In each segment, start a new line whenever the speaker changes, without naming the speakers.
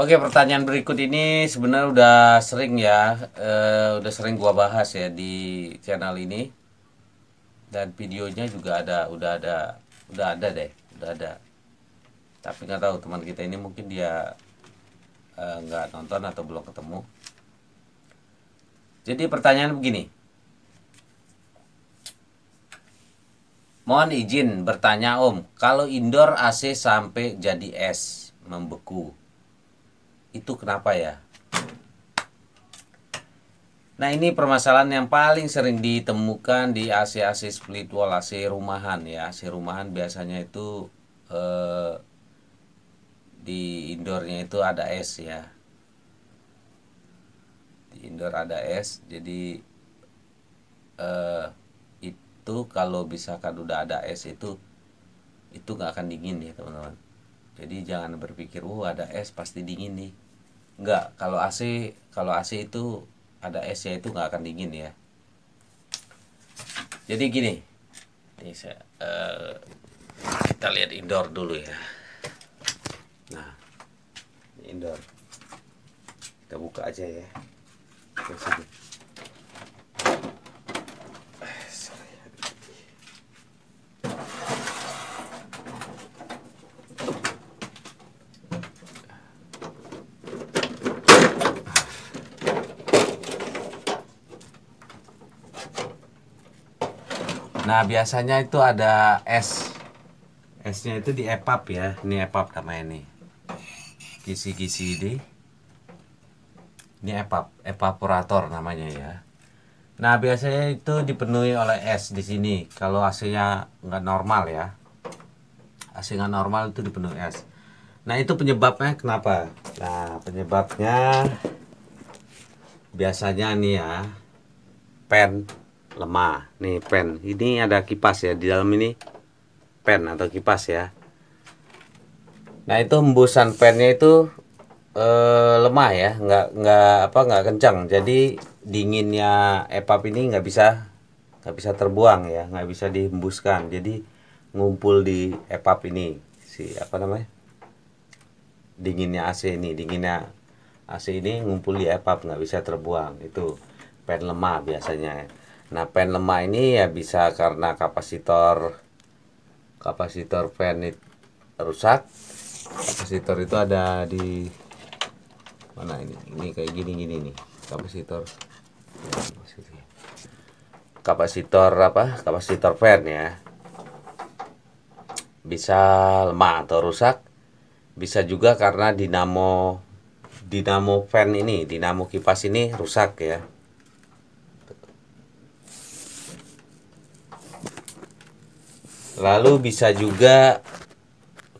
Oke, pertanyaan berikut ini sebenarnya udah sering ya, udah sering gua bahas ya di channel ini, dan videonya juga udah ada deh, udah ada. Tapi nggak tahu teman kita ini mungkin dia nggak nonton atau belum ketemu. Jadi pertanyaan begini, mohon izin bertanya Om, kalau indoor AC sampai jadi es membeku, itu kenapa ya? Nah, ini permasalahan yang paling sering ditemukan di AC-AC split wall, AC rumahan ya. AC rumahan biasanya itu eh, di indoornya itu ada es ya. Di indoor ada es, jadi eh, itu kalau misalkan udah ada es itu nggak akan dingin ya teman-teman. Jadi jangan berpikir, ada es pasti dingin nih. Nggak, kalau AC itu ada esnya itu nggak akan dingin ya. Jadi gini, ini kita lihat indoor dulu ya. Nah, ini indoor. Kita buka aja ya. Ke sini. Nah, biasanya itu ada es. Esnya itu di epap ya. Ini epap namanya ini. Kisi-kisi ini. Ini epap, evaporator namanya ya. Nah, biasanya itu dipenuhi oleh es di sini. Kalau AC-nya nggak normal ya. AC nggak normal itu dipenuhi es. Nah, itu penyebabnya kenapa? Nah, penyebabnya biasanya nih ya, pen lemah. Nih pen, ini ada kipas ya di dalam ini, pen atau kipas ya. Nah, itu hembusan pennya itu lemah ya, nggak kencang. Jadi dinginnya epap ini nggak bisa terbuang ya, nggak bisa dihembuskan. Jadi ngumpul di epap ini, si apa namanya, dinginnya AC ini ngumpul di epap, nggak bisa terbuang. Itu pen lemah biasanya. Nah, pen lemah ini ya bisa karena kapasitor kapasitor pen rusak. Kapasitor itu ada di mana ini kayak gini nih kapasitor. Kapasitor fan ya, bisa lemah atau rusak. Bisa juga karena dinamo fan ini, dinamo kipas ini rusak ya. Lalu bisa juga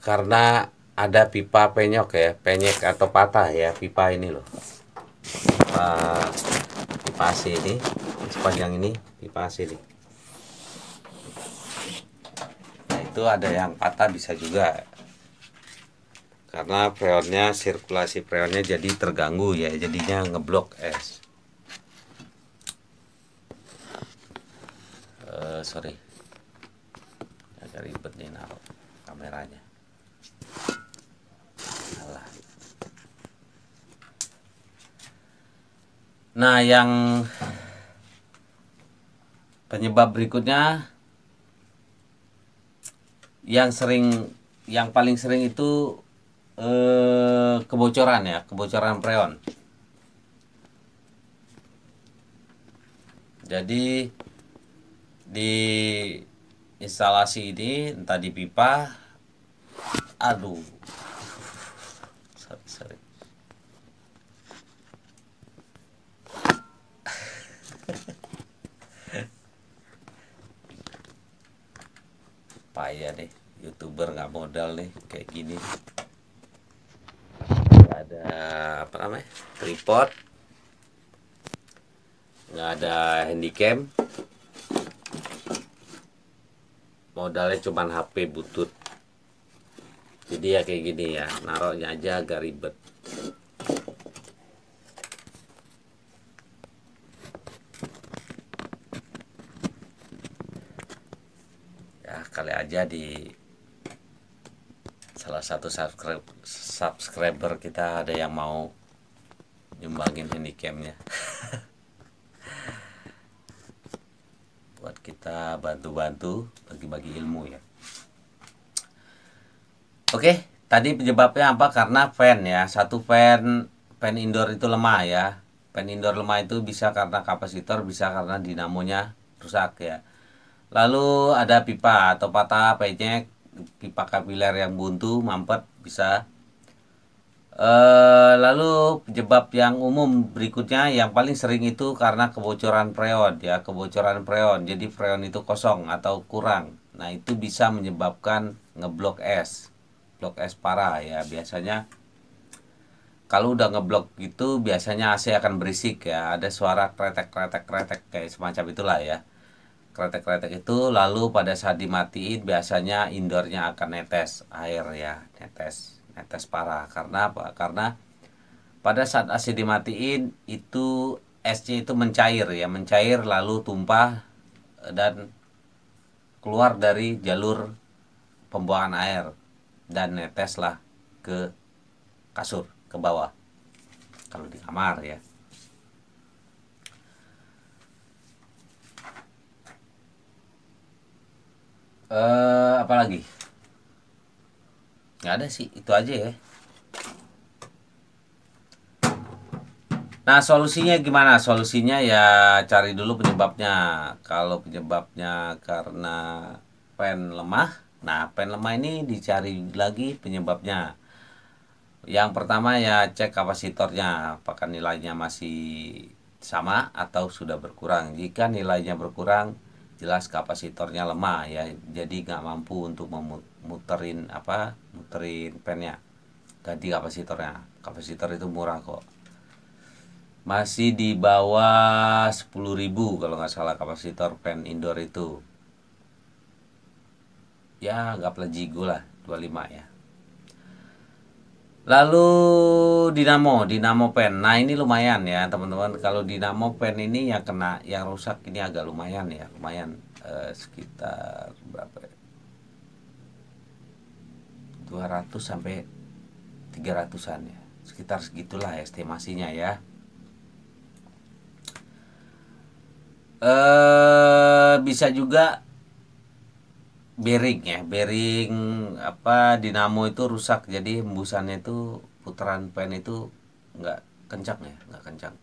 karena ada pipa penyok ya, penyek atau patah ya, pipa ini loh. Pipa AC ini sepanjang ini, pipa AC ini. Nah, itu ada yang patah bisa juga. Karena sirkulasi freonnya jadi terganggu ya, jadinya ngeblok es. Sorry, agak ribet nih naruh kameranya. Alah. Nah, yang penyebab berikutnya yang paling sering itu kebocoran ya, kebocoran freon. Jadi di instalasi ini entah di pipa, aduh, sorry. Payah deh, youtuber nggak modal nih kayak gini. Nggak ada apa namanya, tripod, nggak ada handycam, modalnya cuman HP butut. Jadi ya kayak gini ya, naruhnya aja agak ribet. Ya kali aja salah satu subscriber kita ada yang mau nyumbangin handycamnya buat kita bantu-bantu bagi-bagi ilmu ya. Oke, tadi penyebabnya apa? Karena fan ya. Satu fan indoor itu lemah ya. Fan indoor lemah itu bisa karena kapasitor, bisa karena dinamonya rusak ya. Lalu ada pipa atau patah, penyek, pipa kapiler yang buntu, mampet bisa. Lalu penyebab yang umum berikutnya yang paling sering itu karena kebocoran freon ya, kebocoran freon. Jadi freon itu kosong atau kurang. Nah, itu bisa menyebabkan ngeblok es. Blok es parah ya. Biasanya kalau udah ngeblok gitu biasanya AC akan berisik ya. Ada suara kretek kayak semacam itulah ya. Kretek itu lalu pada saat dimatiin biasanya indoornya akan netes air ya, netes parah. Karena apa? Karena pada saat AC dimatiin itu esnya itu mencair ya, mencair lalu tumpah dan keluar dari jalur pembuangan air dan neteslah ke kasur, ke bawah kalau di kamar ya. Apalagi nggak ada sih, itu aja ya. Nah, solusinya gimana? Solusinya ya cari dulu penyebabnya. Kalau penyebabnya karena fan lemah, nah fan lemah ini dicari lagi penyebabnya. Yang pertama ya cek kapasitornya, apakah nilainya masih sama atau sudah berkurang. Jika nilainya berkurang, jelas kapasitornya lemah ya, jadi nggak mampu untuk muterin fannya. Ganti kapasitornya. Kapasitor itu murah kok. Masih di bawah 10.000 kalau nggak salah kapasitor fan indoor itu. Ya anggaplah Jigo lah 25 ya. Lalu dinamo fan. Nah, ini lumayan ya teman-teman. Kalau dinamo fan ini yang kena, yang rusak ini agak lumayan ya, lumayan sekitar berapa ya? 200 sampai 300-an ya. Sekitar segitulah estimasinya ya. Bisa juga bearing ya, bearing dinamo itu rusak, jadi hembusannya itu putaran fan itu nggak kencang ya, nggak kencang.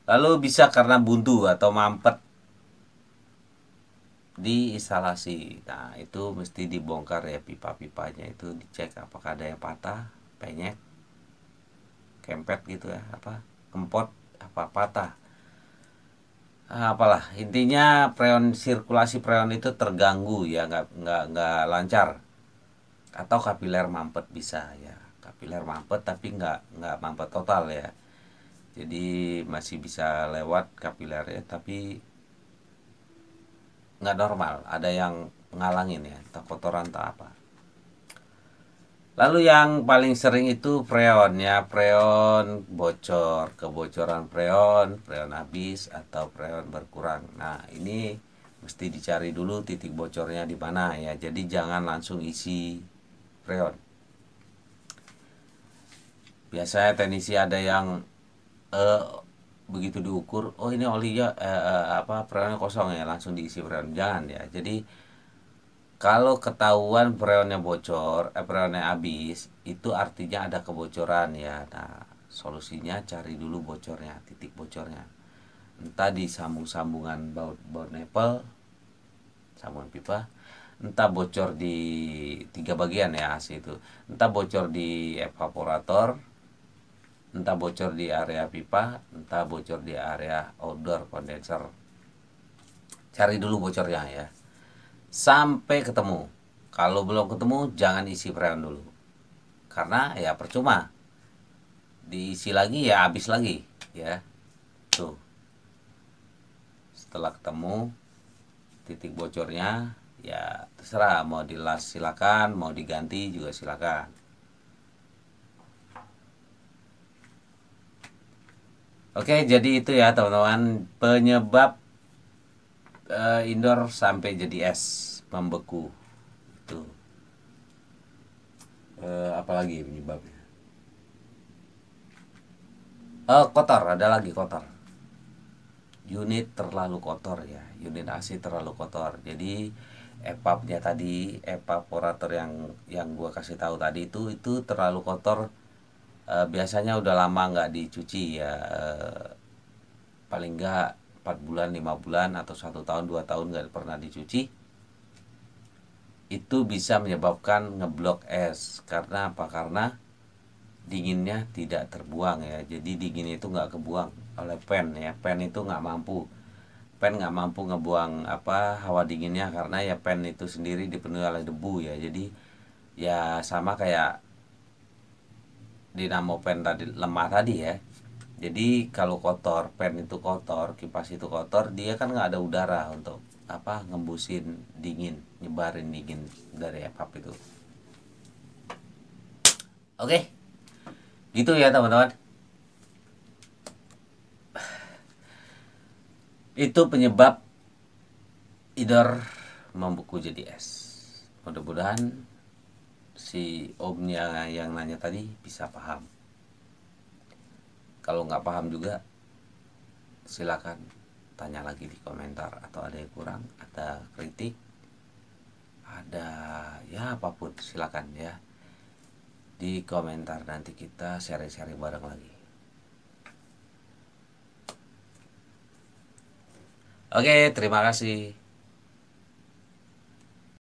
Lalu bisa karena buntu atau mampet di instalasi. Nah, itu mesti dibongkar ya, pipa-pipanya itu dicek apakah ada yang patah, penyek, kempet gitu ya, kempot, patah. Apalah intinya sirkulasi freon itu terganggu ya, nggak lancar, atau kapiler mampet bisa ya, kapiler mampet tapi nggak mampet total ya, jadi masih bisa lewat kapilernya tapi nggak normal, ada yang ngalangin ya, entah kotoran entah apa. Lalu yang paling sering itu freon ya, freon bocor, kebocoran freon habis atau freon berkurang. Nah, ini mesti dicari dulu titik bocornya di mana ya. Jadi jangan langsung isi freon. Biasanya teknisi ada yang begitu diukur, oh ini olinya freonnya kosong ya, langsung diisi freon. Jangan ya. Jadi kalau ketahuan freonnya bocor, freonnya habis, itu artinya ada kebocoran ya. Nah, solusinya cari dulu bocornya, titik bocornya. Entah di sambungan baut nipple, sambungan pipa, entah bocor di 3 bagian ya AC itu. Entah bocor di evaporator, entah bocor di area pipa, entah bocor di area outdoor condenser. Cari dulu bocornya ya, sampai ketemu. Kalau belum ketemu jangan isi freon dulu, karena ya percuma, diisi lagi ya habis lagi ya. Tuh, setelah ketemu titik bocornya ya terserah, mau dilas silakan, mau diganti juga silakan. Oke, jadi itu ya teman-teman penyebab indoor sampai jadi es, membeku itu. Apalagi penyebabnya? Kotor, ada lagi kotor. Unit terlalu kotor ya, unit AC terlalu kotor. Jadi evapnya tadi, evaporator yang gua kasih tahu tadi itu terlalu kotor. Biasanya udah lama nggak dicuci ya, paling nggak 4 bulan 5 bulan atau 1 tahun 2 tahun nggak pernah dicuci, itu bisa menyebabkan ngeblok es. Karena apa? Karena dinginnya tidak terbuang ya. Jadi dingin itu nggak kebuang oleh fan ya. Fan itu nggak mampu, fan nggak mampu ngebuang hawa dinginnya, karena ya fan itu sendiri dipenuhi oleh debu ya. Jadi ya sama kayak dinamo fan tadi, lemah tadi ya. Jadi kalau kotor, fan itu kotor, kipas itu kotor, dia kan nggak ada udara untuk ngembusin dingin, nyebarin dingin dari evap itu. Oke, gitu ya teman-teman. Itu penyebab indoor membeku jadi es. Mudah-mudahan si omnya yang nanya tadi bisa paham. Kalau nggak paham juga silakan tanya lagi di komentar, atau ada yang kurang, ada kritik, ada ya apapun, silakan ya di komentar, nanti kita share-share bareng lagi. Oke, terima kasih.